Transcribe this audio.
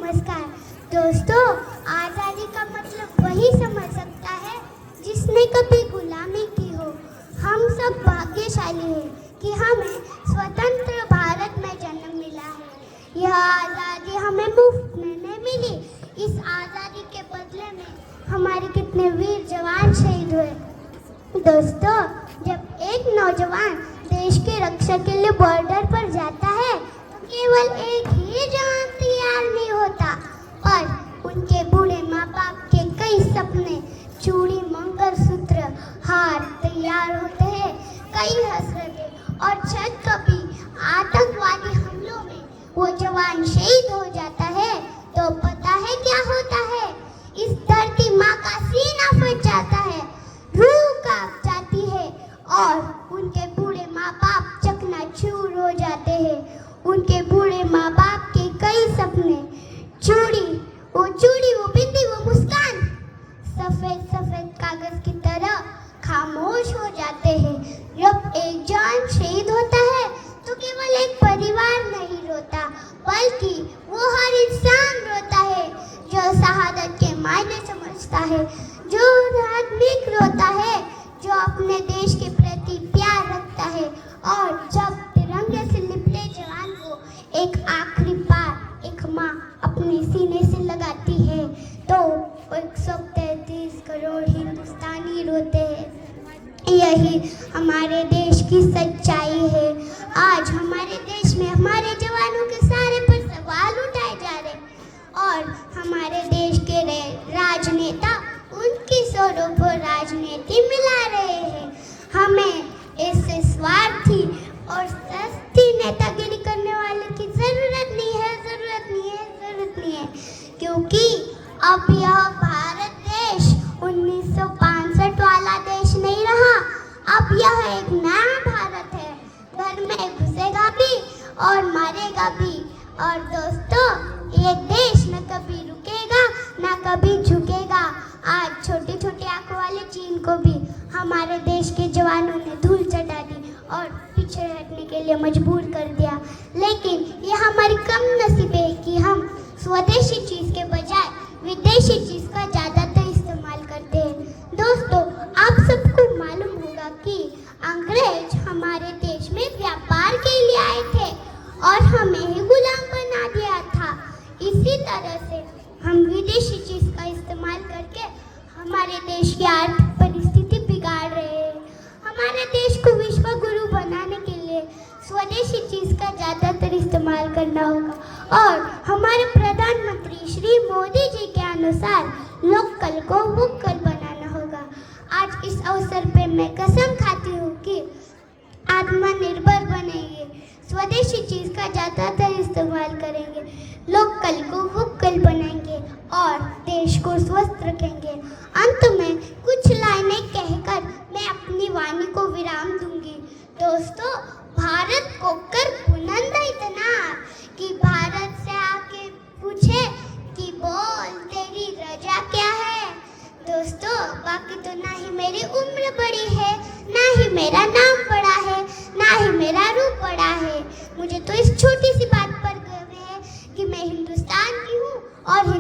नमस्कार दोस्तों, आज़ादी का मतलब वही समझ सकता है जिसने कभी गुलामी की हो। हम सब भाग्यशाली हैं कि हमें स्वतंत्र भारत में जन्म मिला है। यह आज़ादी हमें मुफ्त में नहीं मिली। इस आज़ादी के बदले में हमारे कितने वीर जवान शहीद हुए। दोस्तों, जब एक नौजवान देश की रक्षा के लिए बॉर्डर पर जाता है तो केवल एक ही जवान तैयार नहीं होता, पर उनके बूढ़े माँ बाप के कई सपने, चूड़ी, मंगलसूत्र, हार तैयार होते हैं। कई हसरतें और छत कभी आतंकवादी हमलों में वो जवान शहीद हो जाता है तो पता है क्या होता है? इस धरती माँ का सीना फट जाता है, रूह कांप जाती है और उनके बूढ़े माँ बाप चकनाचूर हो जाते हैं। उनके बूढ़े माँ बाप के कई सपने, वो बिंदी, वो मुस्कान सफेद सफेद कागज की तरह खामोश हो जाते हैं। जब एक जवान शहीद होता है तो केवल एक परिवार नहीं रोता, बल्कि वो हर इंसान रोता है जो शहादत के मायने समझता है, जो धार्मिक रोता है, जो अपने देश के प्रति प्यार रखता है। और जब तिरंगे से लिपटे जवान को एक आखिरी बार एक माँ अपने सीने से लगाती है तो 133 करोड़ हिंदुस्तानी रोते हैं। यही हमारे देश की सच्चाई है। आज हमारे देश में हमारे जवानों के सारे पर सवाल उठाए जा रहे और हमारे देश के राजनेता उनकी स्वरों पर राजनीति मिला रहे हैं। हमें इससे स्वार्थी और सस्ती नेतागिरी करने वाले की जरूरत नहीं है, क्योंकि अब यह भारत देश 1965 वाला देश नहीं रहा। अब यह एक नया भारत है। घर में घुसेगा भी और मारेगा भी। और दोस्तों, ये देश न कभी रुकेगा न कभी झुकेगा। आज छोटे छोटे आंखों वाले चीन को भी हमारे देश के जवानों ने धूल चटा दी और पीछे हटने के लिए मजबूर कर दिया। लेकिन ये हमारी कम नसीबी है कि हम स्वदेशी चीज के बजाय विदेशी चीज का ज्यादातर इस्तेमाल करते हैं। दोस्तों, आप सबको मालूम होगा कि अंग्रेज हमारे देश में व्यापार के लिए आए थे और हमें ही गुलाम बना दिया था। इसी तरह से हम विदेशी चीज का इस्तेमाल करके हमारे देश की आर्थिक परिस्थिति बिगाड़ रहे हैं। हमारे देश को विश्व गुरु बनाने के लिए स्वदेशी चीज का ज्यादातर इस्तेमाल करना होगा और हमारे प्रधानमंत्री श्री मोदी जी के अनुसार लोकल को वोकल बनाना होगा। आज इस अवसर पे मैं कसम खाती हूँ कि आत्मनिर्भर बनेंगे, स्वदेशी चीज का ज्यादातर इस्तेमाल करेंगे, लोकल को वोकल बनाएंगे और देश को स्वस्थ रखेंगे। अंत में कुछ लाइनें कहकर मैं अपनी वाणी को विराम दूंगी। दोस्तों, भारत को कर बुलंद इतना कि भारत से आके पूछे कि बोल तेरी रजा क्या है। दोस्तों, बाकी तो ना ही मेरी उम्र बड़ी है, ना ही मेरा नाम बड़ा है, ना ही मेरा रूप बड़ा है। मुझे तो इस छोटी सी बात पर गर्व है कि मैं हिंदुस्तान की हूँ और